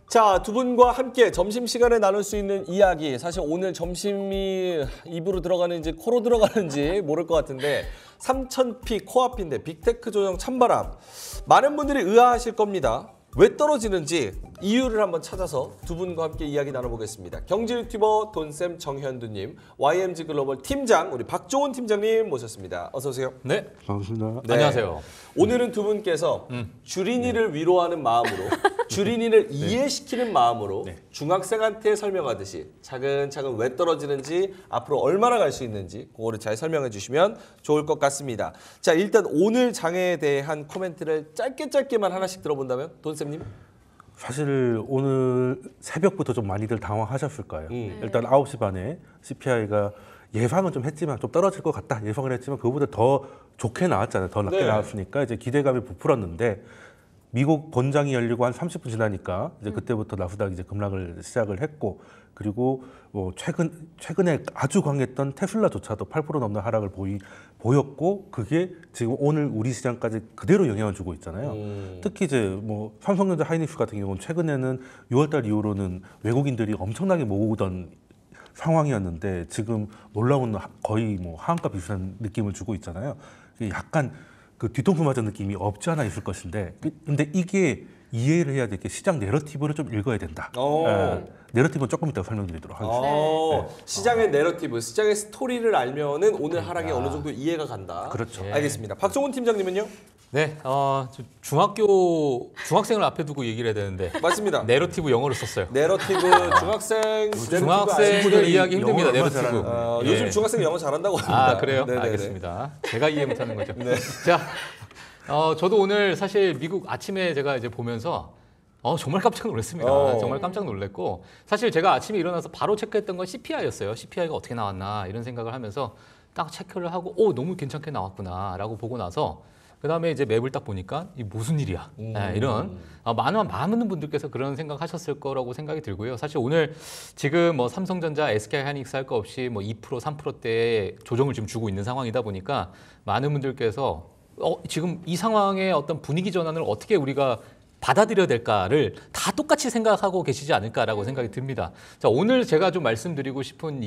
자, 두 분과 함께 점심시간에 나눌 수 있는 이야기. 사실 오늘 점심이 입으로 들어가는지 코로 들어가는지 모를 것 같은데 3000피 코앞인데 빅테크 조정 찬바람. 많은 분들이 의아하실 겁니다. 왜 떨어지는지 이유를 한번 찾아서 두 분과 함께 이야기 나눠보겠습니다. 경제 유튜버 돈쌤 정현두님, YMG 글로벌 팀장 우리 박종훈 팀장님 모셨습니다. 어서 오세요. 네, 반갑습니다. 네. 안녕하세요. 오늘은 두 분께서 주린이를 위로하는 마음으로 주린이를 이해시키는 마음으로 중학생한테 설명하듯이 차근차근 왜 떨어지는지 앞으로 얼마나 갈 수 있는지 그거를 잘 설명해 주시면 좋을 것 같습니다. 자, 일단 오늘 장애에 대한 코멘트를 짧게만 하나씩 들어본다면 돈쌤님? 사실 오늘 새벽부터 좀 많이들 당황하셨을 거예요. 일단 9시 반에 CPI가 예상은 좀 했지만 좀 떨어질 것 같다 예상을 했지만 그거보다 더 좋게 나왔잖아요. 더 낮게 나왔으니까 이제 기대감이 부풀었는데 미국 본장이 열리고 한 30분 지나니까 이제 그때부터 나스닥이 이제 급락을 시작을 했고 그리고 뭐 최근에 아주 강했던 테슬라조차도 8% 넘는 하락을 보였고 그게 지금 오늘 우리 시장까지 그대로 영향을 주고 있잖아요. 특히 이제 뭐 삼성전자 하이닉스 같은 경우는 최근에는 6월달 이후로는 외국인들이 엄청나게 모으던 상황이었는데 지금 놀라운 거의 뭐 하한가 비슷한 느낌을 주고 있잖아요. 약간 그 뒤통수 맞은 느낌이 없지 않아 있을 것인데 근데 이게 이해를 해야 될 게 시장 내러티브를 좀 읽어야 된다. 내러티브는 조금 이따 설명드리도록 하겠습니다. 시장의 내러티브, 시장의 스토리를 알면은 오늘 하락에 어느 정도 이해가 간다. 그렇죠. 알겠습니다. 박종훈 팀장님은요? 네, 중학생을 앞에 두고 얘기를 해야 되는데 맞습니다. 내러티브 영어를 썼어요. 내러티브 중학생들 이해하기 힘듭니다. 내러티브. 요즘 중학생 영어 잘한다고 합니다. 아, 그래요? 네네네. 알겠습니다. 제가 이해 못하는 거죠. 자, 저도 오늘 사실 미국 아침에 제가 이제 보면서 정말 깜짝 놀랐습니다. 정말 깜짝 놀랐고 사실 제가 아침에 일어나서 바로 체크했던 건 CPI였어요. CPI가 어떻게 나왔나 이런 생각을 하면서 딱 체크를 하고 너무 괜찮게 나왔구나라고 보고 나서 그다음에 이제 맵을 딱 보니까 이 무슨 일이야 이런 많은 분들께서 그런 생각하셨을 거라고 생각이 들고요. 사실 오늘 지금 뭐 삼성전자, SK 하이닉스 할 거 없이 뭐 2%, 3%대의 조정을 지금 주고 있는 상황이다 보니까 많은 분들께서 지금 이 상황의 어떤 분위기 전환을 어떻게 우리가 받아들여야 될까를 다 똑같이 생각하고 계시지 않을까라고 생각이 듭니다. 자, 오늘 제가 좀 말씀드리고 싶은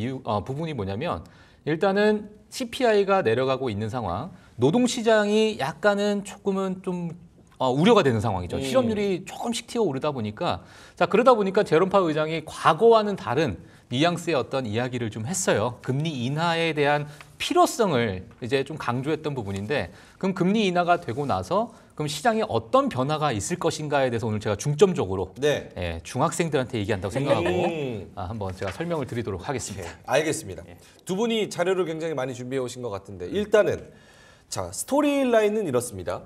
부분이 뭐냐면 일단은 CPI가 내려가고 있는 상황, 노동시장이 약간은 조금은 좀 우려가 되는 상황이죠. 실업률이 조금씩 튀어오르다 보니까 그러다 보니까 제롬 파월 의장이 과거와는 다른 뉘앙스의 어떤 이야기를 좀 했어요. 금리 인하에 대한 필요성을 이제 좀 강조했던 부분인데 그럼 금리 인하가 되고 나서 그럼 시장에 어떤 변화가 있을 것인가에 대해서 오늘 제가 중점적으로 중학생들한테 얘기한다고 생각하고 한번 제가 설명을 드리도록 하겠습니다. 알겠습니다. 두 분이 자료를 굉장히 많이 준비해 오신 것 같은데 일단은 자 스토리라인은 이렇습니다.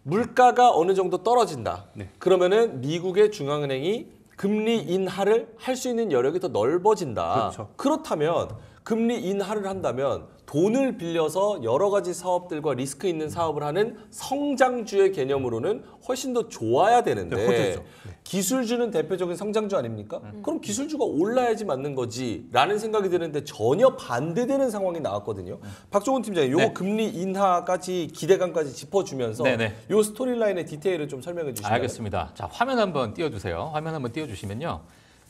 물가가 어느 정도 떨어진다. 그러면은 미국의 중앙은행이 금리 인하를 할 수 있는 여력이 더 넓어진다. 그렇죠. 그렇다면 금리 인하를 한다면 돈을 빌려서 여러 가지 사업들과 리스크 있는 사업을 하는 성장주의 개념으로는 훨씬 더 좋아야 되는데 기술주는 대표적인 성장주 아닙니까? 그럼 기술주가 올라야지 맞는 거지 라는 생각이 드는데 전혀 반대되는 상황이 나왔거든요. 박종훈 팀장님, 요거 금리 인하까지 기대감까지 짚어주면서 요 스토리라인의 디테일을 좀 설명해 주시면. 알겠습니다. 자, 화면 한번 띄워주세요. 화면 한번 띄워주시면요.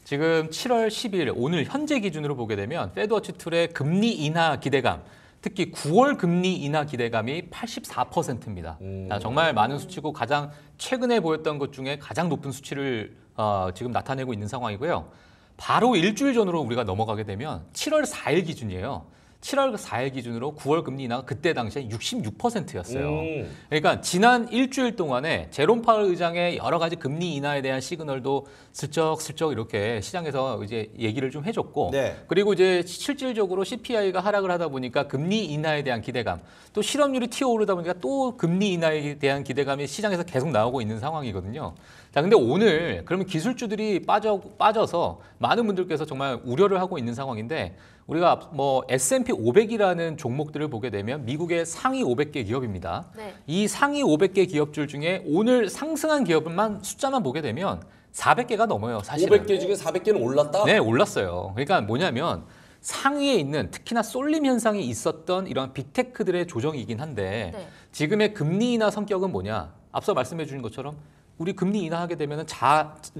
지금 7월 10일 오늘 현재 기준으로 보게 되면 페드워치 툴의 금리 인하 기대감, 특히 9월 금리 인하 기대감이 84%입니다. 정말 많은 수치고 가장 최근에 보였던 것 중에 가장 높은 수치를 지금 나타내고 있는 상황이고요. 바로 일주일 전으로 우리가 넘어가게 되면 7월 4일 기준이에요. 7월 4일 기준으로 9월 금리 인하가 그때 당시에 66%였어요. 그러니까 지난 일주일 동안에 제롬 파월 의장의 여러 가지 금리 인하에 대한 시그널도 슬쩍슬쩍 이렇게 시장에서 이제 얘기를 좀 해줬고, 그리고 이제 실질적으로 CPI가 하락을 하다 보니까 금리 인하에 대한 기대감, 또 실업률이 튀어오르다 보니까 또 금리 인하에 대한 기대감이 시장에서 계속 나오고 있는 상황이거든요. 자, 근데 오늘 그러면 기술주들이 빠져서 많은 분들께서 정말 우려를 하고 있는 상황인데 우리가 뭐 S&P 500이라는 종목들을 보게 되면 미국의 상위 500개 기업입니다. 이 상위 500개 기업들 중에 오늘 상승한 기업만 숫자만 보게 되면 400개가 넘어요, 사실은. 500개 중에 400개는 올랐다? 네, 올랐어요. 그러니까 뭐냐면 상위에 있는 특히나 쏠림 현상이 있었던 이런 빅테크들의 조정이긴 한데 지금의 금리 인하 성격은 뭐냐? 앞서 말씀해 주신 것처럼 우리 금리 인하하게 되면은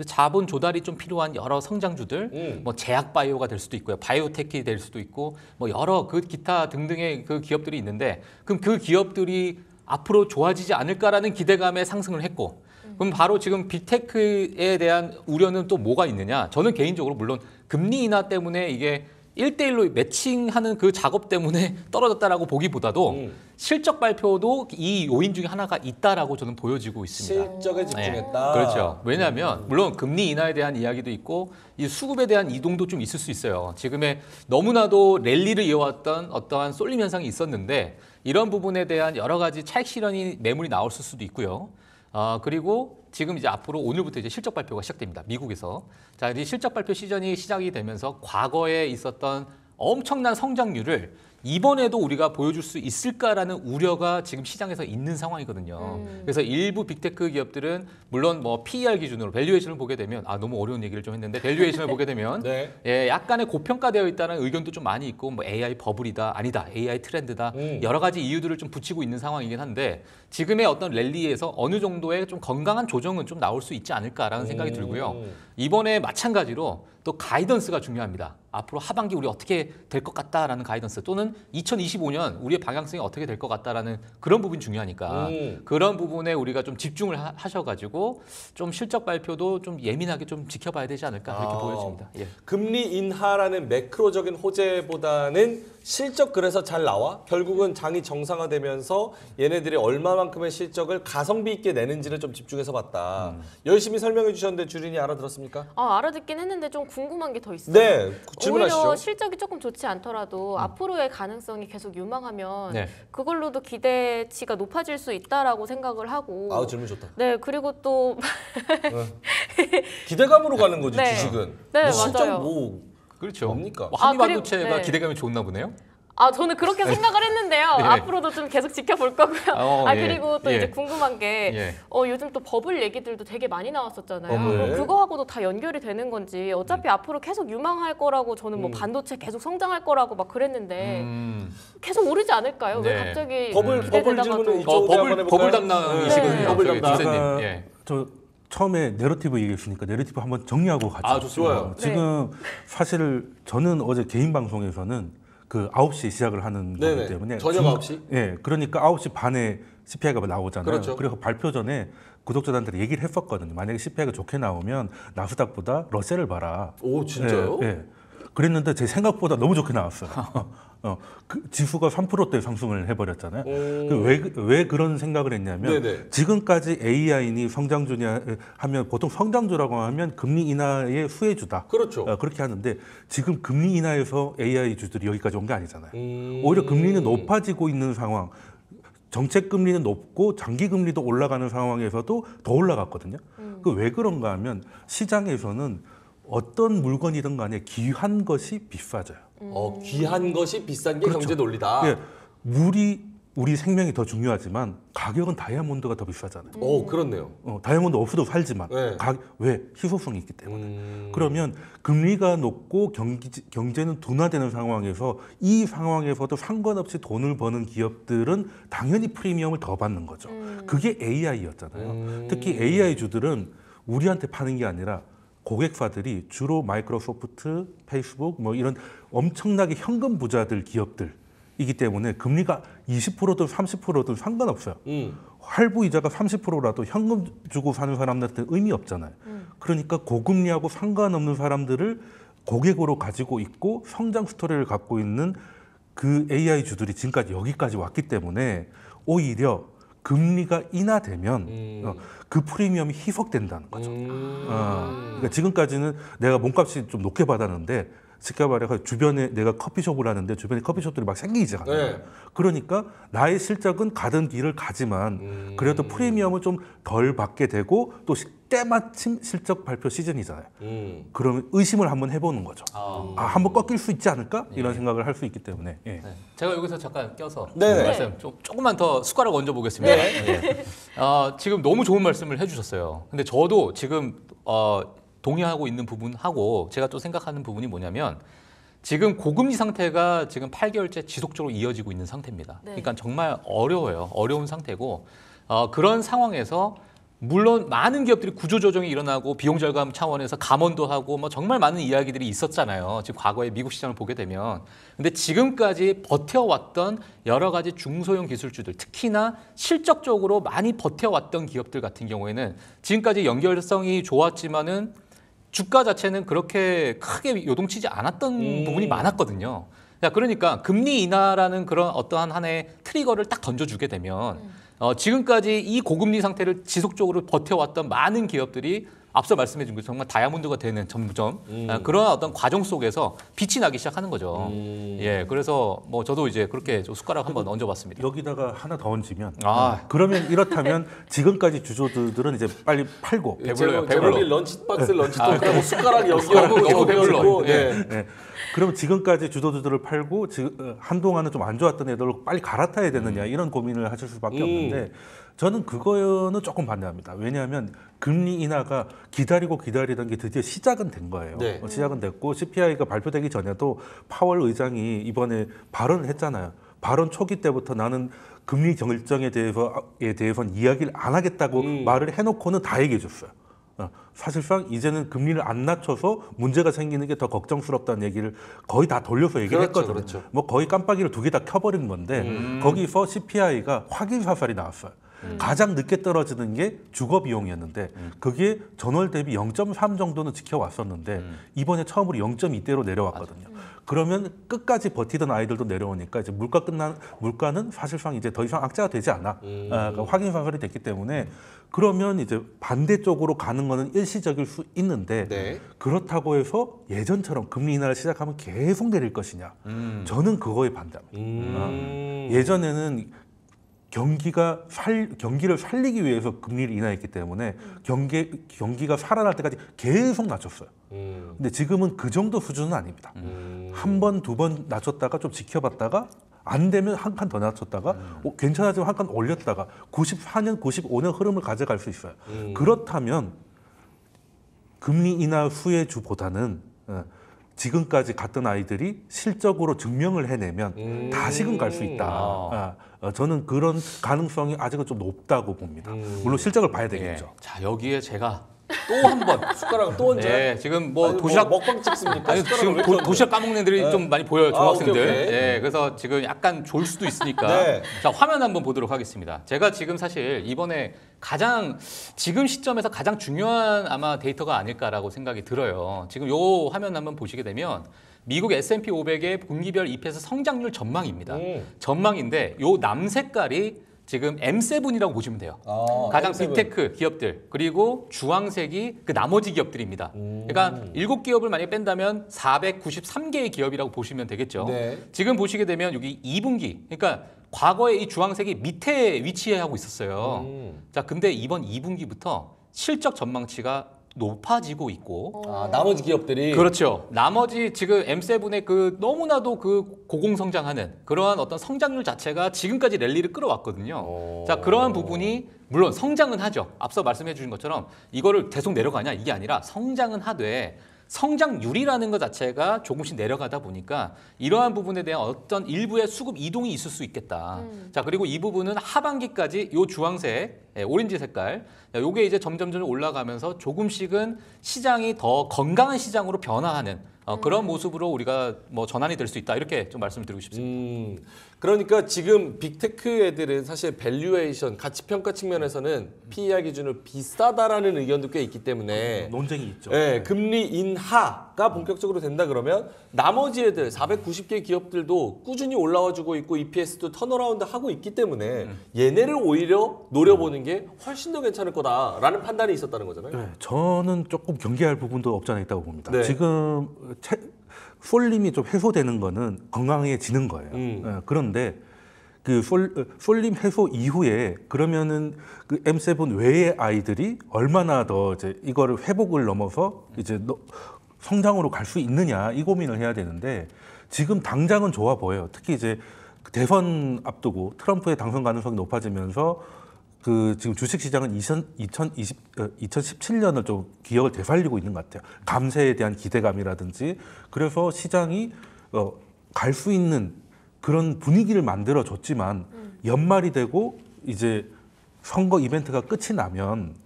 자본 조달이 좀 필요한 여러 성장주들, 뭐 제약 바이오가 될 수도 있고요, 바이오테크가 될 수도 있고, 뭐 여러 그 기타 등등의 그 기업들이 있는데, 그럼 그 기업들이 앞으로 좋아지지 않을까라는 기대감에 상승을 했고, 그럼 바로 지금 빅테크에 대한 우려는 또 뭐가 있느냐? 저는 개인적으로 물론 금리 인하 때문에 이게 1대1로 매칭하는 그 작업 때문에 떨어졌다라고 보기보다도 실적 발표도 이 요인 중에 하나가 있다라고 저는 보여지고 있습니다. 실적에 집중했다. 그렇죠. 왜냐하면 물론 금리 인하에 대한 이야기도 있고 이 수급에 대한 이동도 좀 있을 수 있어요. 지금의 너무나도 랠리를 이어왔던 어떠한 쏠림 현상이 있었는데 이런 부분에 대한 여러 가지 차익 실현이 매물이 나올 수도 있고요. 그리고 지금 이제 앞으로 오늘부터 이제 실적 발표가 시작됩니다. 미국에서. 자, 이 실적 발표 시즌이 시작이 되면서 과거에 있었던 엄청난 성장률을 이번에도 우리가 보여줄 수 있을까라는 우려가 지금 시장에서 있는 상황이거든요. 그래서 일부 빅테크 기업들은 물론 뭐 PER 기준으로 밸류에이션을 보게 되면 너무 어려운 얘기를 좀 했는데 밸류에이션을 보게 되면 네. 예, 약간의 고평가되어 있다는 의견도 좀 많이 있고 뭐 AI 버블이다 아니다 AI 트렌드다 여러 가지 이유들을 좀 붙이고 있는 상황이긴 한데 지금의 어떤 랠리에서 어느 정도의 좀 건강한 조정은 좀 나올 수 있지 않을까라는 생각이 들고요. 이번에 마찬가지로 또 가이던스가 중요합니다. 앞으로 하반기 우리 어떻게 될 것 같다라는 가이던스 또는 2025년 우리의 방향성이 어떻게 될 것 같다라는 그런 부분이 중요하니까 그런 부분에 우리가 좀 집중을 하셔가지고 좀 실적 발표도 좀 예민하게 좀 지켜봐야 되지 않을까 이렇게 보여집니다. 예. 금리 인하라는 매크로적인 호재보다는 실적 그래서 잘 나와? 결국은 장이 정상화되면서 얘네들이 얼마만큼의 실적을 가성비 있게 내는지를 좀 집중해서 봤다. 열심히 설명해 주셨는데 주린이 알아들었습니까? 알아듣긴 했는데 좀 궁금한 게 더 있어요. 네, 질문하시죠. 오히려 실적이 조금 좋지 않더라도 앞으로의 가능성이 계속 유망하면 네. 그걸로도 기대치가 높아질 수 있다라고 생각을 하고. 질문 좋다. 네, 그리고 또 기대감으로 가는 거지 네. 주식은. 네, 뭐 실적 맞아요. 뭐 그렇죠. 뭡니까? 뭐 한미반도체가 그리고- 네. 기대감이 좋나 보네요. 저는 그렇게 생각을 했는데요. 예. 앞으로도 좀 계속 지켜볼 거고요. 예. 그리고 또 예. 이제 궁금한 게 예. 요즘 또 버블 얘기들도 되게 많이 나왔었잖아요. 버블. 그럼 그거하고도 다 연결이 되는 건지 어차피 앞으로 계속 유망할 거라고 저는 뭐 반도체 계속 성장할 거라고 막 그랬는데 계속 오르지 않을까요? 왜 네. 갑자기 버블 기대되다가 질문은 또 이쪽으로 한번 해볼까요? 버블 담당이시거든요. 네. 버블 저기 담당. 주세님. 예. 저 처음에 내러티브 얘기했으니까 내러티브 한번 정리하고 가죠. 좋아요. 지금 사실 저는 어제 개인 방송에서는 그 9시에 시작을 하는 네네. 거기 때문에 저녁 9시? 예, 그러니까 9시 반에 CPI가 나오잖아요. 그렇죠. 그래서 발표 전에 구독자들한테 얘기를 했었거든요. 만약에 CPI가 좋게 나오면 나스닥보다 러셀을 봐라. 오 진짜요? 예, 예. 그랬는데 제 생각보다 너무 좋게 나왔어요. 그 지수가 3%대 상승을 해버렸잖아요. 왜 그런 생각을 했냐면 네네. 지금까지 AI니 성장주냐 하면 보통 성장주라고 하면 금리 인하의 수혜주다. 그렇죠. 그렇게 하는데 지금 금리 인하에서 AI 주들이 여기까지 온 게 아니잖아요. 오히려 금리는 높아지고 있는 상황. 정책 금리는 높고 장기 금리도 올라가는 상황에서도 더 올라갔거든요. 그 왜 그런가 하면 시장에서는 어떤 물건이든 간에 귀한 것이 비싸져요. 귀한 것이 비싼 게 그렇죠. 경제 논리다. 예, 우리 생명이 더 중요하지만 가격은 다이아몬드가 더 비싸잖아요. 그렇네요. 다이아몬드 없어도 살지만 네. 왜 희소성이 있기 때문에. 그러면 금리가 높고 경제는 둔화되는 상황에서 이 상황에서도 상관없이 돈을 버는 기업들은 당연히 프리미엄을 더 받는 거죠. 그게 AI였잖아요. 특히 AI 주들은 우리한테 파는 게 아니라 고객사들이 주로 마이크로소프트, 페이스북 뭐 이런 엄청나게 현금 부자들 기업들이기 때문에 금리가 20%든 30%든 상관없어요. 할부 이자가 30%라도 현금 주고 사는 사람들한테 의미 없잖아요. 그러니까 고금리하고 상관없는 사람들을 고객으로 가지고 있고 성장 스토리를 갖고 있는 그 AI 주들이 지금까지 여기까지 왔기 때문에 오히려 금리가 인하되면 그 프리미엄이 희석된다는 거죠. 그러니까 지금까지는 내가 몸값이 좀 높게 받았는데 쉽게 말해서 주변에 내가 커피숍을 하는데 주변에 커피숍들이 막 생기잖아요. 네. 그러니까 나의 실적은 가던 길을 가지만 그래도 프리미엄을 좀 덜 받게 되고 또 때마침 실적 발표 시즌이잖아요. 그러면 의심을 한번 해보는 거죠. 한번 꺾일 수 있지 않을까? 이런 생각을 할 수 있기 때문에. 예. 네. 제가 여기서 잠깐 껴서 네. 말씀 조금만 더 숟가락 얹어 보겠습니다. 예. 지금 너무 좋은 말씀을 해주셨어요. 근데 저도 지금 동의하고 있는 부분하고 제가 또 생각하는 부분이 뭐냐면 지금 고금리 상태가 지금 8개월째 지속적으로 이어지고 있는 상태입니다. 네. 그러니까 정말 어려워요. 어려운 상태고 그런 상황에서 물론 많은 기업들이 구조조정이 일어나고 비용 절감 차원에서 감원도 하고 뭐 정말 많은 이야기들이 있었잖아요. 지금 과거에 미국 시장을 보게 되면. 근데 지금까지 버텨왔던 여러 가지 중소형 기술주들, 특히나 실적적으로 많이 버텨왔던 기업들 같은 경우에는 지금까지 연결성이 좋았지만은 주가 자체는 그렇게 크게 요동치지 않았던 부분이 많았거든요. 그러니까 금리 인하라는 그런 어떠한 하나의 트리거를 딱 던져주게 되면 지금까지 이 고금리 상태를 지속적으로 버텨왔던 많은 기업들이 앞서 말씀해 준 것 정말 다이아몬드가 되는 점점 그런 어떤 과정 속에서 빛이 나기 시작하는 거죠. 예, 그래서 뭐 저도 이제 그렇게 숟가락 한번 얹어봤습니다. 여기다가 하나 더 얹으면 그러면 이렇다면 지금까지 주주들은 이제 빨리 팔고 배불러요. 배불러. 런치박스 런치통하고 숟가락 여기 너무 배불러. 네. 그럼 지금까지 주도주들을 팔고 한동안은 좀 안 좋았던 애들을 빨리 갈아타야 되느냐 이런 고민을 하실 수밖에 없는데 저는 그거는 조금 반대합니다. 왜냐하면 금리 인하가 기다리던 게 드디어 시작은 된 거예요. 네. 시작은 됐고 CPI가 발표되기 전에도 파월 의장이 이번에 발언을 했잖아요. 발언 초기 때부터 나는 금리 결정에 대해서는 이야기를 안 하겠다고 말을 해놓고는 다 얘기해 줬어요. 사실상 이제는 금리를 안 낮춰서 문제가 생기는 게 더 걱정스럽다는 얘기를 거의 다 돌려서 얘기를 했거든요. 그렇죠. 뭐 거의 깜빡이를 2개 다 켜버린 건데 거기서 CPI가 확인 사살이 나왔어요. 가장 늦게 떨어지는 게 주거 비용이었는데 그게 전월 대비 0.3 정도는 지켜왔었는데 이번에 처음으로 0.2대로 내려왔거든요. 그러면 끝까지 버티던 아이들도 내려오니까 이제 물가는 사실상 이제 더 이상 악재가 되지 않아. 그러니까 확인 사살이 됐기 때문에 그러면 이제 반대쪽으로 가는 거는 일시적일 수 있는데 네. 그렇다고 해서 예전처럼 금리 인하를 시작하면 계속 내릴 것이냐? 저는 그거에 반대합니다. 예전에는 경기를 살리기 위해서 금리를 인하했기 때문에 경기가 살아날 때까지 계속 낮췄어요. 근데 지금은 그 정도 수준은 아닙니다. 한 번, 두 번 낮췄다가 좀 지켜봤다가 안 되면 한 칸 더 낮췄다가 괜찮아지면 한 칸 올렸다가 94년, 95년 흐름을 가져갈 수 있어요. 그렇다면 금리 인하 후의 주보다는 지금까지 갔던 아이들이 실적으로 증명을 해내면 다시금 갈 수 있다. 저는 그런 가능성이 아직은 좀 높다고 봅니다. 물론 실적을 봐야 되겠죠. 예. 자, 여기에 제가 또 한 번 숟가락을 또 얹어요? 네, 지금 뭐 도시락 먹방 찍습니까? 아니, 지금 도시락 까먹는 애들이 좀 많이 보여요, 중학생들. 오케이. 예, 그래서 지금 약간 졸 수도 있으니까. 네. 자, 화면 한번 보도록 하겠습니다. 제가 지금 사실 이번에 지금 시점에서 가장 중요한 아마 데이터가 아닐까라고 생각이 들어요. 지금 요 화면 한번 보시게 되면 미국 S&P 500의 분기별 EPS 성장률 전망입니다. 전망인데 요 남색깔이 지금 M7이라고 보시면 돼요. 가장 M7. 빅테크 기업들 그리고 주황색이 그 나머지 기업들입니다. 그러니까 7기업을 만약에 뺀다면 493개의 기업이라고 보시면 되겠죠. 네. 지금 보시게 되면 여기 2분기 그러니까 과거에 이 주황색이 밑에 위치하고 있었어요. 자, 근데 이번 2분기부터 실적 전망치가 높아지고 있고 나머지 기업들이 그렇죠. 나머지 지금 M7의 그 너무나도 그 고공성장하는 그러한 어떤 성장률 자체가 지금까지 랠리를 끌어왔거든요. 자, 그러한 부분이 물론 성장은 하죠. 앞서 말씀해 주신 것처럼 이거를 계속 내려가냐 이게 아니라 성장은 하되 성장률이라는 것 자체가 조금씩 내려가다 보니까 이러한 부분에 대한 어떤 일부의 수급 이동이 있을 수 있겠다. 자, 그리고 이 부분은 하반기까지 요 주황색, 오렌지 색깔, 요게 이제 점점 올라가면서 조금씩은 시장이 더 건강한 시장으로 변화하는 그런 모습으로 우리가 뭐 전환이 될 수 있다. 이렇게 좀 말씀을 드리고 싶습니다. 그러니까 지금 빅테크 애들은 사실 밸류에이션, 가치평가 측면에서는 PER 기준으로 비싸다라는 의견도 꽤 있기 때문에 논쟁이 있죠. 네, 금리 인하가 본격적으로 된다 그러면 나머지 애들 490개 기업들도 꾸준히 올라와주고 있고 EPS도 턴어라운드 하고 있기 때문에 얘네를 오히려 노려보는 게 훨씬 더 괜찮을 거다라는 판단이 있었다는 거잖아요. 네, 저는 조금 경계할 부분도 없지 않아 있다고 봅니다. 네. 지금 쏠림이 좀 해소되는 거는 건강해지는 거예요. 그런데 그 쏠림 해소 이후에 그러면은 그 M7 외의 아이들이 얼마나 더 이제 이거를 회복을 넘어서 이제 성장으로 갈 수 있느냐 이 고민을 해야 되는데 지금 당장은 좋아 보여요. 특히 이제 대선 앞두고 트럼프의 당선 가능성이 높아지면서 그 지금 주식시장은 2017년을 좀 기억을 되살리고 있는 것 같아요. 감세에 대한 기대감이라든지 그래서 시장이 갈 수 있는 그런 분위기를 만들어줬지만 연말이 되고 이제 선거 이벤트가 끝이 나면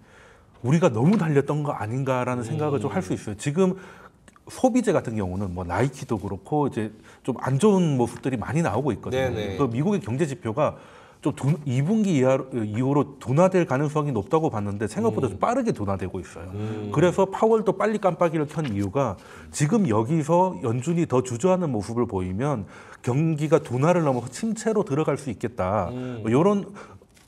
우리가 너무 달렸던 거 아닌가라는 생각을 좀 할 수 있어요. 지금 소비재 같은 경우는 뭐 나이키도 그렇고 이제 좀 안 좋은 모습들이 많이 나오고 있거든요. 네네. 그 미국의 경제 지표가 좀 2분기 이후로 둔화될 가능성이 높다고 봤는데 생각보다 좀 빠르게 둔화되고 있어요. 그래서 파월도 빨리 깜빡이를 켠 이유가 지금 여기서 연준이 더 주저하는 모습을 보이면 경기가 둔화를 넘어서 침체로 들어갈 수 있겠다. 뭐 이런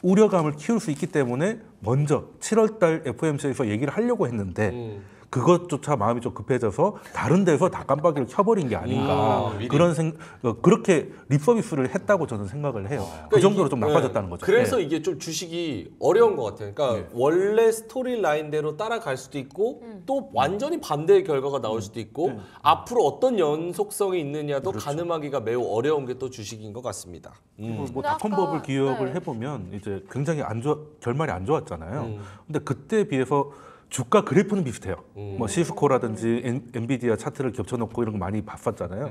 우려감을 키울 수 있기 때문에 먼저 7월 달 FOMC에서 얘기를 하려고 했는데 그것조차 마음이 좀 급해져서 다른 데서 다 깜빡이를 켜버린 게 아닌가 그렇게 립 서비스를 했다고 저는 생각을 해요. 그 정도로 좀 나빠졌다는 거죠. 그래서 네. 이게 좀 주식이 어려운 것 같아요. 그러니까 원래 스토리 라인대로 따라갈 수도 있고 또 완전히 반대의 결과가 나올 수도 있고 앞으로 어떤 연속성이 있느냐도 가늠하기가 매우 어려운 게 또 주식인 것 같습니다. 뭐 근데 닷컴버블 아까- 기업을 네. 해보면 이제 굉장히 결말이 안 좋았잖아요. 근데 그때에 비해서 주가 그래프는 비슷해요. 뭐 시스코라든지 엔비디아 차트를 겹쳐놓고 이런 거 많이 봤었잖아요.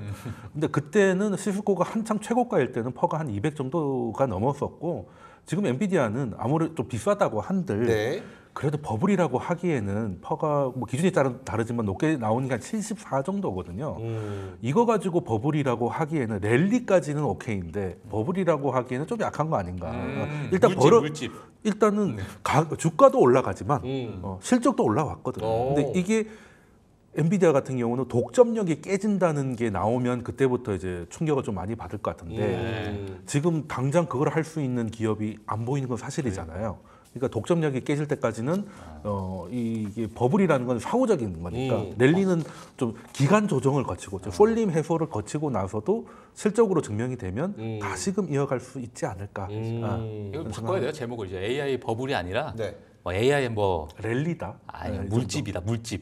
근데 그때는 시스코가 한참 최고가일 때는 퍼가 한 200 정도가 넘었었고 지금 엔비디아는 아무래도 좀 비싸다고 한들 네. 그래도 버블이라고 하기에는 퍼가 뭐 기준이 다르지만 높게 나오는 게 한 74 정도거든요. 이거 가지고 버블이라고 하기에는 랠리까지는 오케이인데 버블이라고 하기에는 좀 약한 거 아닌가. 일단 물집. 일단은 주가도 올라가지만 실적도 올라왔거든요. 오. 근데 이게 엔비디아 같은 경우는 독점력이 깨진다는 게 나오면 그때부터 이제 충격을 좀 많이 받을 것 같은데 지금 당장 그걸 할 수 있는 기업이 안 보이는 건 사실이잖아요. 그러니까 독점력이 깨질 때까지는 이게 버블이라는 건 사후적인 거니까 랠리는 좀 기간 조정을 거치고 쏠림 해소를 거치고 나서도 실적으로 증명이 되면 다시금 이어갈 수 있지 않을까. 이거 바꿔야 돼요. 제목을 이제 AI 버블이 아니라 네. 뭐 AI 뭐 랠리다. 아니 네, 이 물집이다. 물집.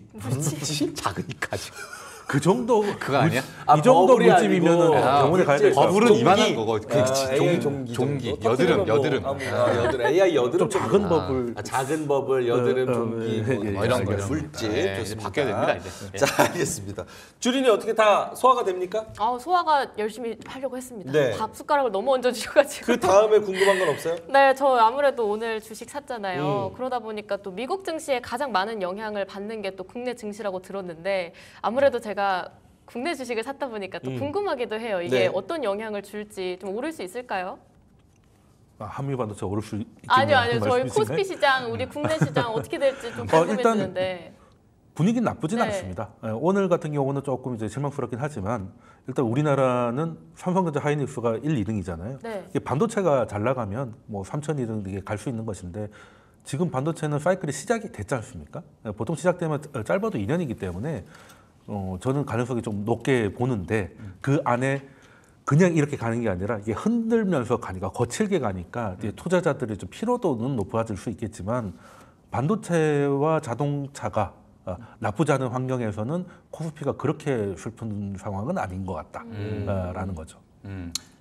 작으니까 지금. 그 정도 그거 아니야? 이 정도 버블이 물집이면은 아니고 병원에 가야 될 것 같아요. 버블은 종기. 이만한 거고. 그렇지. AI 종기. 정도. 여드름. 여드름. AI 여드름 좀 작은 버블. 작은 버블, 여드름, 종기 뭐 이런 거. 물집 네, 좋습니다. 바뀌어야 됩니다 이제. 자, 알겠습니다. 주린이 어떻게 다 소화가 됩니까? 소화가 열심히 하려고 했습니다. 네. 밥 숟가락을 너무 얹어 주셔가지고. 그 다음에 궁금한 건 없어요? 네, 저 아무래도 오늘 주식 샀잖아요. 그러다 보니까 또 미국 증시에 가장 많은 영향을 받는 게 또 국내 증시라고 들었는데 아무래도 제가 국내 주식을 샀다 보니까 또 궁금하기도 해요. 이게 네. 어떤 영향을 줄지 좀 오를 수 있을까요? 한미 반도체 오를 수 있겠냐? 아니요. 저희 말씀이신가요? 코스피 시장, 우리 국내 시장 어떻게 될지 좀 일단 궁금해지는데. 분위기는 나쁘진 네. 않습니다. 오늘 같은 경우는 조금 이제 실망스럽긴 하지만 일단 우리나라는 삼성전자 하이닉스가 1, 2등이잖아요. 네. 이게 반도체가 잘 나가면 뭐 3,000이든 이게 갈 수 있는 것인데 지금 반도체는 사이클이 시작이 됐지 않습니까? 보통 시작되면 짧아도 2년이기 때문에 저는 가능성이 좀 높게 보는데 그 안에 그냥 이렇게 가는 게 아니라 이게 흔들면서 가니까 거칠게 가니까 이제 투자자들의 좀 피로도는 높아질 수 있겠지만 반도체와 자동차가 나쁘지 않은 환경에서는 코스피가 그렇게 슬픈 상황은 아닌 것 같다라는 거죠.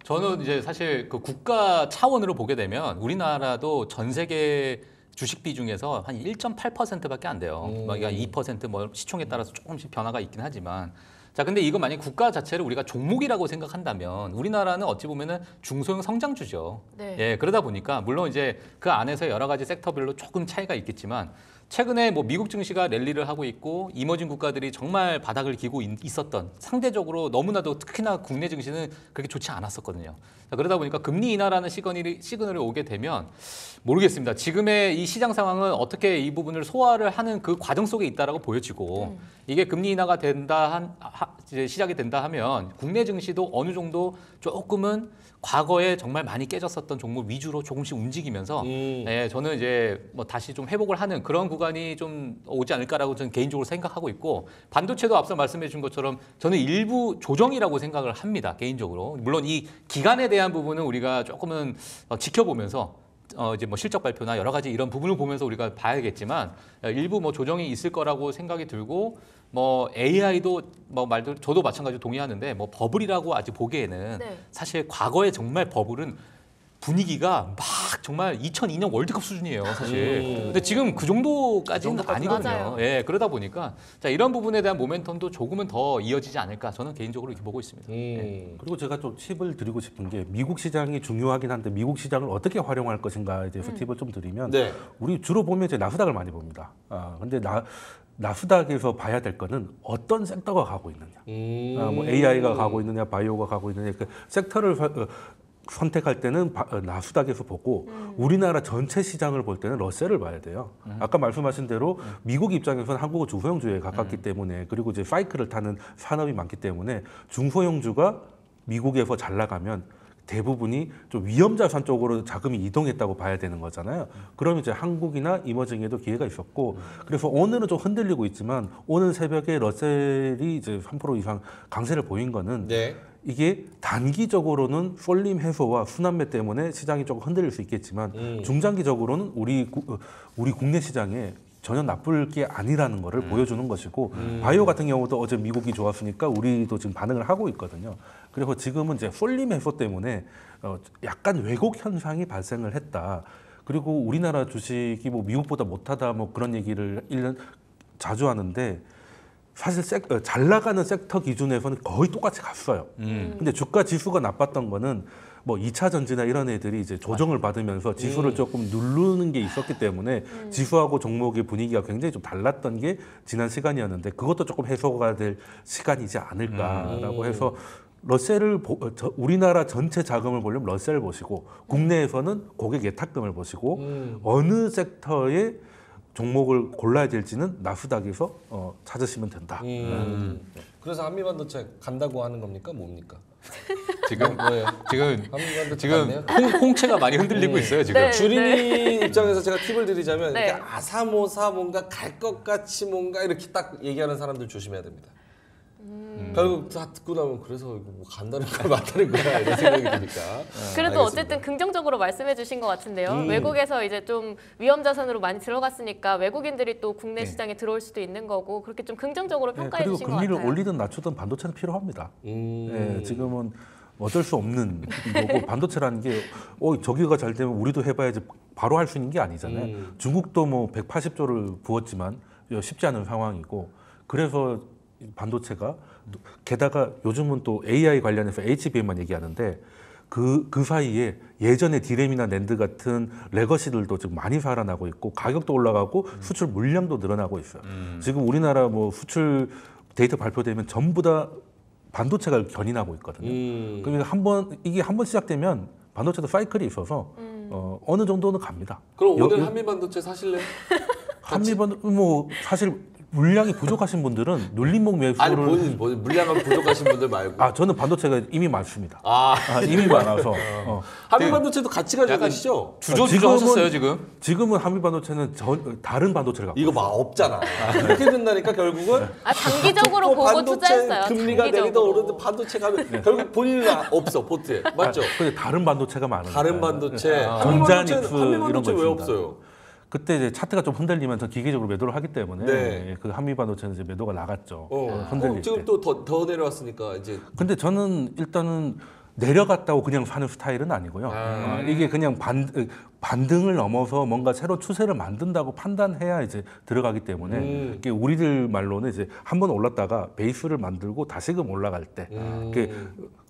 저는 이제 사실 그 국가 차원으로 보게 되면 우리나라도 전 세계 주식 비중에서 한 1.8%밖에 안 돼요. 그러니까 2%뭐 시총에 따라서 조금씩 변화가 있긴 하지만 자, 근데 이거 만약 국가 자체를 우리가 종목이라고 생각한다면 우리나라는 어찌 보면은 중소형 성장주죠. 네. 예, 그러다 보니까 물론 이제 그 안에서 여러 가지 섹터별로 조금 차이가 있겠지만 최근에 뭐 미국 증시가 랠리를 하고 있고 이머징 국가들이 정말 바닥을 기고 있었던 상대적으로 너무나도 특히나 국내 증시는 그렇게 좋지 않았었거든요. 자, 그러다 보니까 금리 인하라는 시그널이 오게 되면 모르겠습니다. 지금의 이 시장 상황은 어떻게 이 부분을 소화를 하는 그 과정 속에 있다라고 보여지고 이게 금리 인하가 이제 시작이 된다 하면 국내 증시도 어느 정도 조금은 과거에 정말 많이 깨졌었던 종목 위주로 조금씩 움직이면서 네, 저는 이제 뭐 다시 좀 회복을 하는 그런 구간이 좀 오지 않을까라고 저는 개인적으로 생각하고 있고 반도체도 앞서 말씀해 주신 것처럼 저는 일부 조정이라고 생각을 합니다. 개인적으로. 물론 이 기간에 대한 부분은 우리가 조금은 지켜보면서 이제 뭐 실적 발표나 여러 가지 이런 부분을 보면서 우리가 봐야겠지만 일부 뭐 조정이 있을 거라고 생각이 들고 뭐 AI도 뭐 말도 저도 마찬가지로 동의하는데 뭐 버블이라고 아직 보기에는 네. 사실 과거에 정말 버블은 분위기가 막 정말 2002년 월드컵 수준이에요, 사실. 근데 지금 그 정도까지는 아니거든요. 맞아요. 예, 그러다 보니까 자, 이런 부분에 대한 모멘텀도 조금은 더 이어지지 않을까 저는 개인적으로 이렇게 보고 있습니다. 그리고 제가 좀 팁을 드리고 싶은 게 미국 시장이 중요하긴 한데 미국 시장을 어떻게 활용할 것인가에 대해서 팁을 좀 드리면 네. 우리 주로 보면 이제 나스닥을 많이 봅니다. 근데 나스닥에서 봐야 될 거는 어떤 섹터가 가고 있느냐. 뭐 AI가 가고 있느냐, 바이오가 가고 있느냐. 그 섹터를 선택할 때는 나스닥에서 보고 우리나라 전체 시장을 볼 때는 러셀을 봐야 돼요. 아까 말씀하신 대로 미국 입장에서는 한국은 중소형주에 가깝기 때문에 그리고 이제 사이클을 타는 산업이 많기 때문에 중소형주가 미국에서 잘 나가면 대부분이 좀 위험 자산 쪽으로 자금이 이동했다고 봐야 되는 거잖아요. 그럼 이제 한국이나 이머징에도 기회가 있었고 그래서 오늘은 좀 흔들리고 있지만 오늘 새벽에 러셀이 이제 3% 이상 강세를 보인 거는 네. 이게 단기적으로는 쏠림 해소와 순환매 때문에 시장이 조금 흔들릴 수 있겠지만 중장기적으로는 우리 국내 시장에 전혀 나쁠 게 아니라는 거를 보여주는 것이고 바이오 같은 경우도 어제 미국이 좋았으니까 우리도 지금 반응을 하고 있거든요. 그래서 지금은 이제 쏠림 해소 때문에 약간 왜곡 현상이 발생을 했다. 그리고 우리나라 주식이 뭐 미국보다 못하다 뭐 그런 얘기를 1년 자주 하는데 사실 잘 나가는 섹터 기준에서는 거의 똑같이 갔어요. 근데 주가 지수가 나빴던 거는 뭐 2차 전지나 이런 애들이 이제 조정을 받으면서 지수를 조금 누르는 게 있었기 때문에 지수하고 종목의 분위기가 굉장히 좀 달랐던 게 지난 시간이었는데 그것도 조금 해소가 될 시간이지 않을까라고 해서 러셀을 우리나라 전체 자금을 보려면 러셀을 보시고 국내에서는 고객 예탁금을 보시고 어느 섹터에 종목을 골라야 될지는 나스닥에서 찾으시면 된다. 그래서 한미반도체 간다고 하는 겁니까? 뭡니까? 지금 뭐예요? 지금 지금 홍채가 많이 흔들리고 있어요, 지금. 네. 주린이 입장에서 제가 팁을 드리자면 네. 이렇게 아사모사 뭔가 갈 것 같이 뭔가 이렇게 딱 얘기하는 사람들 조심해야 됩니다. 결국 다 듣고 나면 그래서 이거 뭐 간다는 거야 맞다는 거야 이런 생각이 드니까. 그래도 알겠습니다. 어쨌든 긍정적으로 말씀해 주신 것 같은데요. 외국에서 이제 좀 위험 자산으로 많이 들어갔으니까 외국인들이 또 국내 시장에 들어올 수도 있는 거고 그렇게 좀 긍정적으로 평가해 그리고 주신 것 금리를 같아요. 올리든 낮추든 반도체는 필요합니다. 지금은 어쩔 수 없는 거고 반도체라는 게 저기가 잘 되면 우리도 해봐야지 바로 할 수 있는 게 아니잖아요. 중국도 뭐 180조를 부었지만 쉽지 않은 상황이고 그래서 반도체가 게다가 요즘은 또 AI 관련해서 HBM만 얘기하는데 그 사이에 예전에 디램이나 낸드 같은 레거시들도 지금 많이 살아나고 있고 가격도 올라가고 수출 물량도 늘어나고 있어요. 지금 우리나라 뭐 수출 데이터 발표되면 전부 다 반도체가 견인하고 있거든요. 그러니까 이게 한 번 시작되면 반도체도 사이클이 있어서 어느 정도는 갑니다. 그럼 오늘 한미반도체 사실래요? 뭐 사실 물량이 부족하신 분들은 눌림목 매수를 아니 본인 물량은 부족하신 분들 말고. 저는 반도체가 이미 많습니다. 아 이미 많아서 한미반도체도 같이 가지고 약간 계시죠? 주저주저하셨어요, 지금? 지금은 한미반도체는 다른 반도체를 갖고 이거 막 없잖아. 이렇게 된다니까 결국은. 장기적으로 보고 반도체 투자했어요. 금리가 내리다 장기적으로. 오르든 반도체 가면 결국 본인은 없어 포트에 맞죠? 근데 다른 반도체가 많아요. 다른 반도체. 전자닉스 이런 한미반도체 거 왜 있습니다. 없어요? 그때 이제 차트가 좀 흔들리면서 기계적으로 매도를 하기 때문에 네. 그 한미반도체는 이제 매도가 나갔죠. 흔들릴 지금 때. 또 더 내려왔으니까 이제 근데 저는 일단은 내려갔다고 그냥 사는 스타일은 아니고요. 이게 그냥 반등을 넘어서 뭔가 새로 추세를 만든다고 판단해야 이제 들어가기 때문에 이게 우리들 말로는 이제 한번 올랐다가 베이스를 만들고 다시금 올라갈 때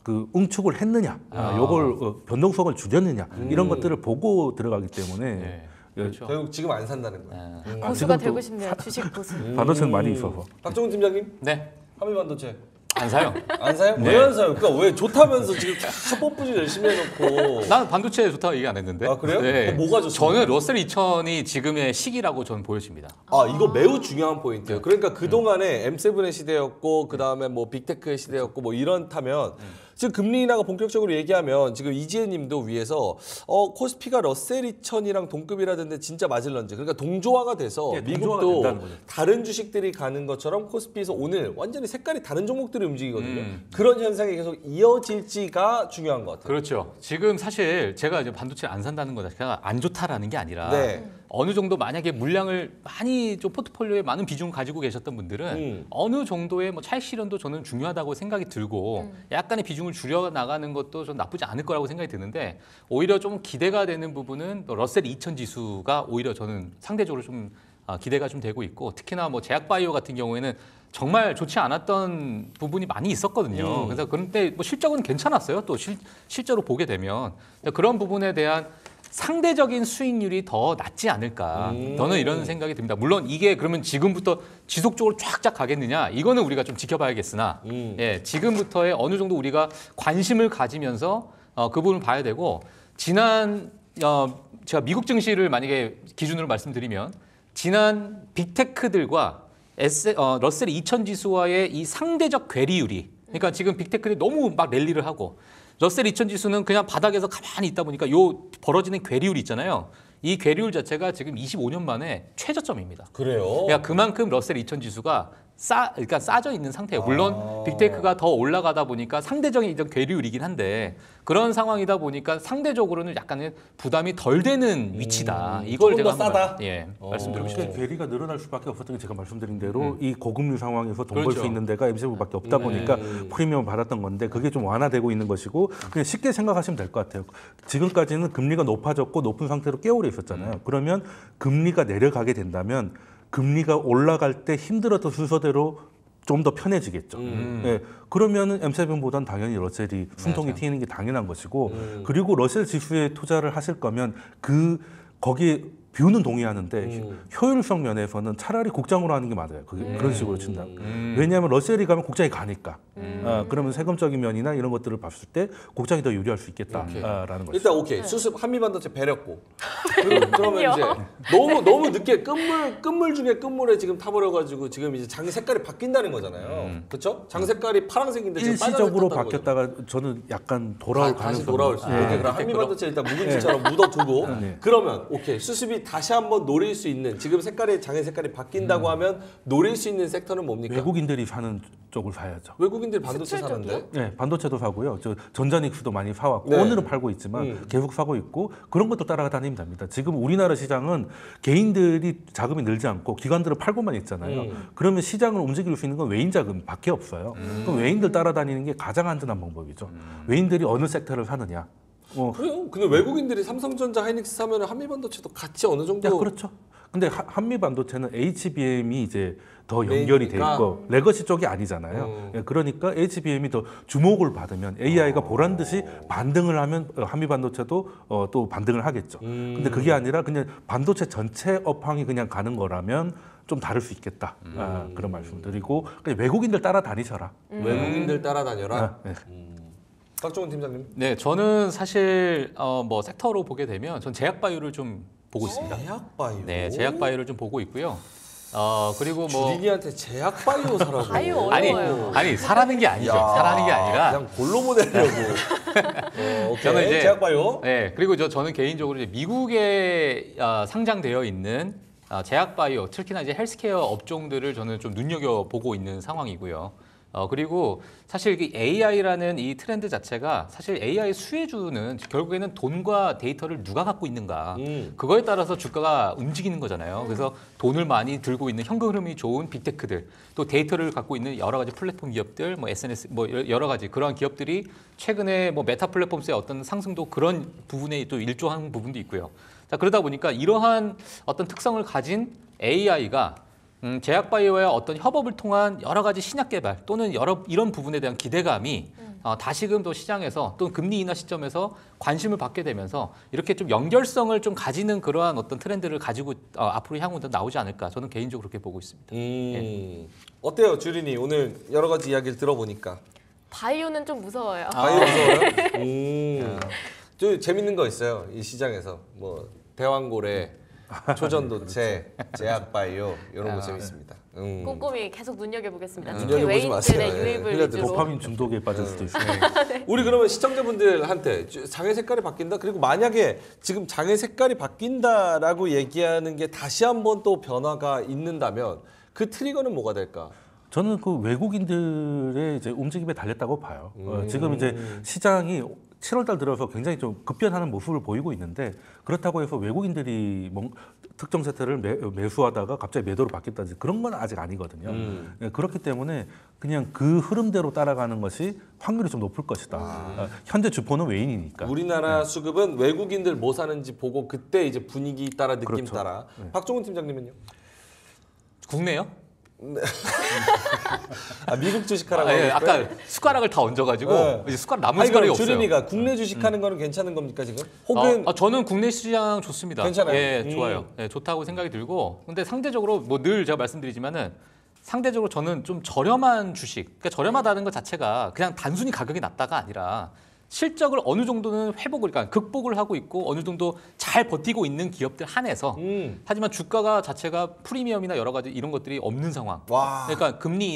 그 응축을 했느냐, 요걸 변동성을 줄였느냐 이런 것들을 보고 들어가기 때문에 네. 그렇죠. 결국 지금 안 산다는 거예요. 고수가 지금 또 되고 싶네요. 주식 고수. 반도체는 많이 있어서. 박정훈 팀장님, 네. 한미반도체 안 사요. 안 사요? 네. 왜 안 사요? 그러니까 왜 좋다면서 지금 다 뽀뽀질 열심히 해놓고. 난 반도체 좋다고 얘기 안 했는데. 아, 그래요? 네. 뭐가 좋습니까? 저는 러셀 2000이 지금의 시기라고 저는 보여집니다. 이거 매우 중요한 포인트예요. 그러니까 그 동안에 M7의 시대였고, 그 다음에 뭐 빅테크의 시대였고, 뭐 이런다면 지금 금리 인하가 본격적으로 얘기하면 지금 이지혜님도 위에서 코스피가 러셀 2000이랑 동급이라던데 진짜 맞을런지. 그러니까 동조화가 돼서 예, 동조화가 미국도 된다는 거죠. 다른 주식들이 가는 것처럼 코스피에서 오늘 완전히 색깔이 다른 종목들이 움직이거든요. 그런 현상이 계속 이어질지가 중요한 것 같아요. 그렇죠. 지금 사실 제가 이제 반도체 안 산다는 거 자체가 안 좋다라는 게 아니라 네. 어느 정도 만약에 물량을 많이 좀 포트폴리오에 많은 비중을 가지고 계셨던 분들은 어느 정도의 뭐 차익 실현도 저는 중요하다고 생각이 들고 약간의 비중을 줄여 나가는 것도 좀 나쁘지 않을 거라고 생각이 드는데 오히려 좀 기대가 되는 부분은 러셀 2000 지수가 오히려 저는 상대적으로 좀 기대가 좀 되고 있고 특히나 뭐 제약바이오 같은 경우에는 정말 좋지 않았던 부분이 많이 있었거든요. 그래서 그런데 뭐 실적은 괜찮았어요. 또 실제로 보게 되면 그런 부분에 대한 상대적인 수익률이 더 낮지 않을까. 저는 이런 생각이 듭니다. 물론 이게 그러면 지금부터 지속적으로 쫙쫙 가겠느냐? 이거는 우리가 좀 지켜봐야겠으나 예, 지금부터의 어느 정도 우리가 관심을 가지면서 그 부분을 봐야 되고 지난 제가 미국 증시를 만약에 기준으로 말씀드리면 지난 빅테크들과 러셀 2000 지수와의 이 상대적 괴리율이 그러니까 지금 빅테크들이 너무 막 랠리를 하고 러셀 2000 지수는 그냥 바닥에서 가만히 있다 보니까 요 벌어지는 괴리율 있잖아요. 이 괴리율 자체가 지금 25년 만에 최저점입니다. 그래요? 그러니까 그만큼 러셀 2000 지수가 그러니까 싸져 있는 상태예요. 물론 빅테크가 더 올라가다 보니까 상대적인 이런 괴리율이긴 한데 그런 상황이다 보니까 상대적으로는 약간은 부담이 덜 되는 위치다. 이걸 조금 제가 더 싸다? 말씀드리고 싶습니다. 괴리가 늘어날 수밖에 없었던 게 제가 말씀드린 대로 이 고금리 상황에서 돈 벌 수 그렇죠. 있는 데가 MC부밖에 없다 보니까 프리미엄을 받았던 건데 그게 좀 완화되고 있는 것이고 그냥 쉽게 생각하시면 될 것 같아요. 지금까지는 금리가 높아졌고 높은 상태로 꽤 오래 있었잖아요. 그러면 금리가 내려가게 된다면 금리가 올라갈 때 힘들었던 순서대로 좀 더 편해지겠죠. 예, 그러면은 M7보다는 당연히 러셀이 숨통이 맞아요. 트이는 게 당연한 것이고 그리고 러셀 지수에 투자를 하실 거면 거기에 뷰는 동의하는데 효율성 면에서는 차라리 국장으로 하는 게 맞아요. 그런 식으로 친다. 왜냐하면 러셀이 가면 국장이 가니까. 그러면 세금적인 면이나 이런 것들을 봤을 때 국장이 더 유리할 수 있겠다라는 거죠. 일단 오케이 수습 한미반도체 배렸고 그러면 이제 너무 늦게 끝물 중에 끝물에 지금 타버려가지고 지금 이제 장 색깔이 바뀐다는 거잖아요. 그렇죠? 장 색깔이 파란색인데 지금 일시적으로 빨간색 떴다는 바뀌었다가 저는 약간 돌아올 다시 가능성이 돌아올 수 있어요. 네. 오케이, 그럼 한미반도체 일단 묵은지처럼 묻어두고 그러면 오케이 수습이 다시 한번 노릴 수 있는 지금 색깔이 장의 색깔이 바뀐다고 하면 노릴 수 있는 섹터는 뭡니까? 외국인들이 사는 쪽을 사야죠. 외국인들이 반도체 수출 사는데 쪽이요? 네, 반도체도 사고요. 전자닉스도 많이 사왔고 네. 오늘은 팔고 있지만 계속 사고 있고 그런 것도 따라다니면 됩니다. 지금 우리나라 시장은 개인들이 자금이 늘지 않고 기관들은 팔고만 있잖아요. 그러면 시장을 움직일 수 있는 건 외인 자금밖에 없어요. 그럼 외인들 따라다니는 게 가장 안전한 방법이죠. 외인들이 어느 섹터를 사느냐. 그래요? 근데 외국인들이 삼성전자, 하이닉스 사면 한미반도체도 같이 어느 정도 그렇죠. 근데 한미 반도체는 HBM이 이제 더 연결이 돼 메인이니까? 있고 레거시 쪽이 아니잖아요. 예, 그러니까 HBM이 더 주목을 받으면 AI가 보란 듯이 반등을 하면 한미 반도체도 또 반등을 하겠죠. 근데 그게 아니라 그냥 반도체 전체 업황이 그냥 가는 거라면 좀 다를 수 있겠다. 그런 말씀드리고 그냥 외국인들 따라다니셔라. 외국인들 따라다녀라. 네. 박종훈 팀장님. 네, 저는 사실 뭐 섹터로 보게 되면 전 제약바이오를 좀 보고 있습니다. 제약바이오. 네, 제약바이오를 좀 보고 있고요. 그리고 뭐 주린이한테 제약바이오 사라고. 바이오 어려워요. 아니 사라는 게 아니죠. 사라는 게 아니라 그냥 골로 보내려고. 오케이. 저는 이제 제약바이오. 네, 그리고 저는 개인적으로 이제 미국에 상장되어 있는 제약바이오, 특히나 이제 헬스케어 업종들을 저는 좀 눈여겨 보고 있는 상황이고요. 그리고 사실 이 AI라는 이 트렌드 자체가 사실 AI 수혜주는 결국에는 돈과 데이터를 누가 갖고 있는가 그거에 따라서 주가가 움직이는 거잖아요. 그래서 돈을 많이 들고 있는 현금 흐름이 좋은 빅테크들 또 데이터를 갖고 있는 여러 가지 플랫폼 기업들 뭐 SNS 뭐 여러 가지 그러한 기업들이 최근에 뭐 메타 플랫폼스의 어떤 상승도 그런 부분에 또 일조한 부분도 있고요. 자, 그러다 보니까 이러한 어떤 특성을 가진 AI가 제약바이오의 어떤 협업을 통한 여러 가지 신약 개발 또는 이런 부분에 대한 기대감이 다시금 또 시장에서 또 금리 인하 시점에서 관심을 받게 되면서 이렇게 좀 연결성을 좀 가지는 그러한 어떤 트렌드를 가지고 앞으로 향후도 나오지 않을까 저는 개인적으로 그렇게 보고 있습니다. 어때요, 주린이? 오늘 여러 가지 이야기를 들어보니까. 바이오는 좀 무서워요. 바이오 무서워요? 좀 재밌는 거 있어요, 이 시장에서. 뭐 대왕고래, 초전도체, 제약바이오 이런 거 재밌습니다. 꼼꼼히 계속 눈여겨보겠습니다. 특히 눈여겨보지 마세요. 외인들의 네, 유입을 흘려드리고. 위주로. 도파민 중독에 빠질 수도 있어요. 우리 그러면 시청자분들한테 장의 색깔이 바뀐다? 그리고 만약에 지금 장의 색깔이 바뀐다라고 얘기하는 게 다시 한번 또 변화가 있는다면 그 트리거는 뭐가 될까? 저는 그 외국인들의 이제 움직임에 달렸다고 봐요. 지금 이제 시장이 7월달 들어서 굉장히 좀 급변하는 모습을 보이고 있는데 그렇다고 해서 외국인들이 특정 세트를 매수하다가 갑자기 매도로 바뀌었다든지 그런 건 아직 아니거든요. 예, 그렇기 때문에 그냥 그 흐름대로 따라가는 것이 확률이 좀 높을 것이다. 현재 주포는 외인이니까. 우리나라 수급은 외국인들 뭐 사는지 보고 그때 이제 분위기 따라 느낌 그렇죠. 따라. 박종훈 팀장님은요? 국내요? 아, 미국 주식하라고. 예, 하고 있어요? 아까 숟가락을 다 얹어가지고 네. 이제 숟가락 남은 아니, 숟가락이 그럼 없어요. 주린이가 국내 주식하는 거는 괜찮은 겁니까 지금? 혹은 저는 국내 시장 좋습니다. 괜찮아요? 예, 좋아요. 예, 좋다고 생각이 들고. 근데 상대적으로 뭐 늘 제가 말씀드리지만은 상대적으로 저는 좀 저렴한 주식, 그러니까 저렴하다는 것 자체가 그냥 단순히 가격이 낮다가 아니라 실적을 어느 정도는 회복을, 그러니까 극복을 하고 있고 어느 정도 잘 버티고 있는 기업들 한해서 하지만 주가가 자체가 프리미엄이나 여러 가지 이런 것들이 없는 상황. 와. 그러니까 금리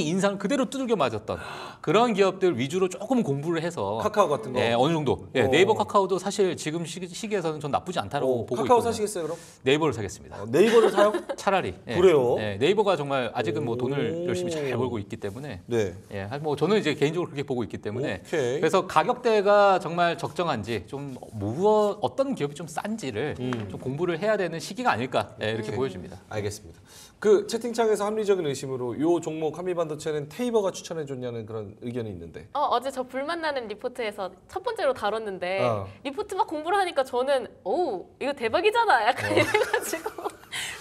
인상을 그대로 두들겨 맞았던 그런 기업들 위주로 조금 공부를 해서 카카오 같은 거. 예, 어느 정도. 예, 오. 네이버 카카오도 사실 지금 시기에서는 전 나쁘지 않다고 보고 카카오 있거든요. 사시겠어요 그럼? 네이버를 사겠습니다. 네이버를 사요? 차라리. 예. 그래요? 예, 네이버가 정말 아직은 뭐 돈을 오. 열심히 잘 벌고 있기 때문에 네. 예, 뭐 저는 이제 개인적으로 그렇게 보고 있기 때문에 오케이. 그래서 가격대가 정말 적정한지 좀 어떤 기업이 좀 싼지를 좀 공부를 해야 되는 시기가 아닐까 예, 이렇게 보여집니다. 알겠습니다. 그 채팅창에서 합리적인 의심으로 요 종목 한미반도체는 테이버가 추천해 줬냐는 그런 의견이 있는데. 어제 저 불만나는 리포트에서 첫 번째로 다뤘는데 어. 리포트 막 공부를 하니까 저는 오 이거 대박이잖아 약간 이래가지고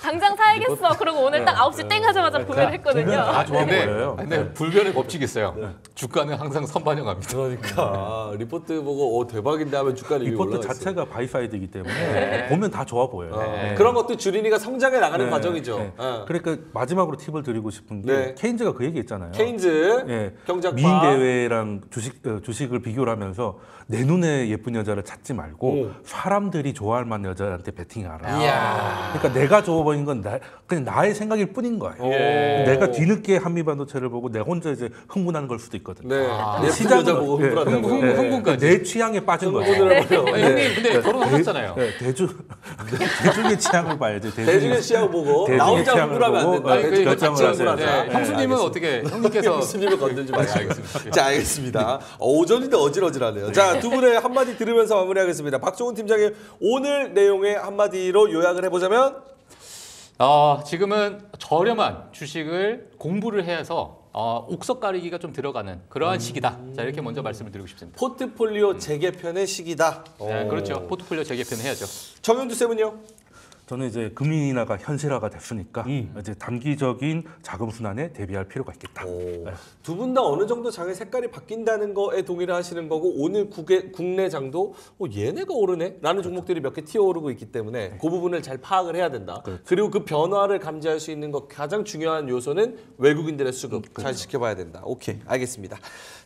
당장 사야겠어. 그리고 오늘 딱 9시 땡 하자마자 구매를 했거든요. 다 좋아 보여요. 근데 불변의 법칙이 있어요. 주가는 항상 선반영합니다. 그러니까 리포트 보고 대박인데 하면 주가는 위로 리포트 올라갔어요. 자체가 바이사이드이기 때문에 보면 다 좋아 보여요. 그런 것도 주린이가 성장해 나가는 네, 과정이죠. 네. 어. 그러니까 마지막으로 팁을 드리고 싶은 게 네. 케인즈가 그 얘기했잖아요. 케인즈 예, 경작파 미인 대회랑 주식을 비교를 하면서 내 눈에 예쁜 여자를 찾지 말고 오. 사람들이 좋아할 만한 여자한테 베팅하라. 이야. 그러니까 내가 좋아 보이는 건 그냥 나의 생각일 뿐인 거예요. 오. 내가 뒤늦게 한미반도체를 보고 내 혼자 이제 흥분하는 걸 수도 있거든요. 네. 아. 예쁜 여자 보고 예, 흥분한다고. 흥분까지. 내 취향에 빠진 거예요. 흥분을 해버려. 아니, 형님 근데 결혼하셨잖아요. 네, 대중의 취향을 봐야지. 대중의 취향 보고 나 대중의 혼자 취향을 흥분하면 안 보고, 된다. 아니, 대중이 결정을 같이 하세요. 흥분하자. 네, 형수님은 어떻게 형님께서 교수님을 건들지 마시고. 알겠습니다. 자, 알겠습니다. 오전인데 어질어질하네요. 자, 두 분의 한마디 들으면서 마무리하겠습니다. 박종훈 팀장님, 오늘 내용의 한마디로 요약을 해보자면 지금은 저렴한 주식을 공부를 해서 옥석 가리기가 좀 들어가는 그러한 시기다. 자, 이렇게 먼저 말씀을 드리고 싶습니다. 포트폴리오 재개편의 시기다. 네, 그렇죠. 포트폴리오 재개편 해야죠. 정현주 쌤은요? 저는 이제 금리 인하가 현실화가 됐으니까 이제 단기적인 자금 순환에 대비할 필요가 있겠다. 두 분 다 어느 정도 장의 색깔이 바뀐다는 거에 동의를 하시는 거고 오늘 국내 장도 얘네가 오르네? 라는 종목들이 몇 개 튀어오르고 있기 때문에 그 부분을 잘 파악을 해야 된다. 그리고 그 변화를 감지할 수 있는 것 가장 중요한 요소는 외국인들의 수급 잘 지켜봐야 된다. 오케이, 알겠습니다.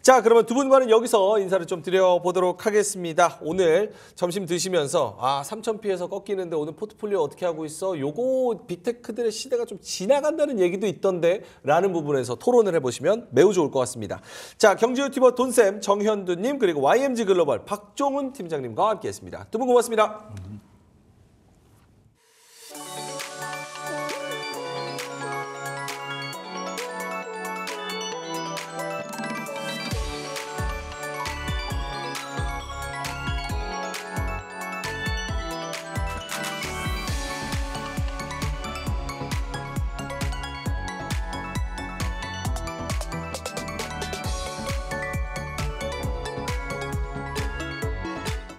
자, 그러면 두 분과는 여기서 인사를 좀 드려보도록 하겠습니다. 오늘 점심 드시면서 3,000피에서 꺾이는데 오늘 포트폴리오 어떻게 하고 있어? 요거 빅테크들의 시대가 좀 지나간다는 얘기도 있던데 라는 부분에서 토론을 해보시면 매우 좋을 것 같습니다. 자, 경제 유튜버 돈쌤 정현두님 그리고 YMG 글로벌 박종훈 팀장님과 함께했습니다. 두 분 고맙습니다.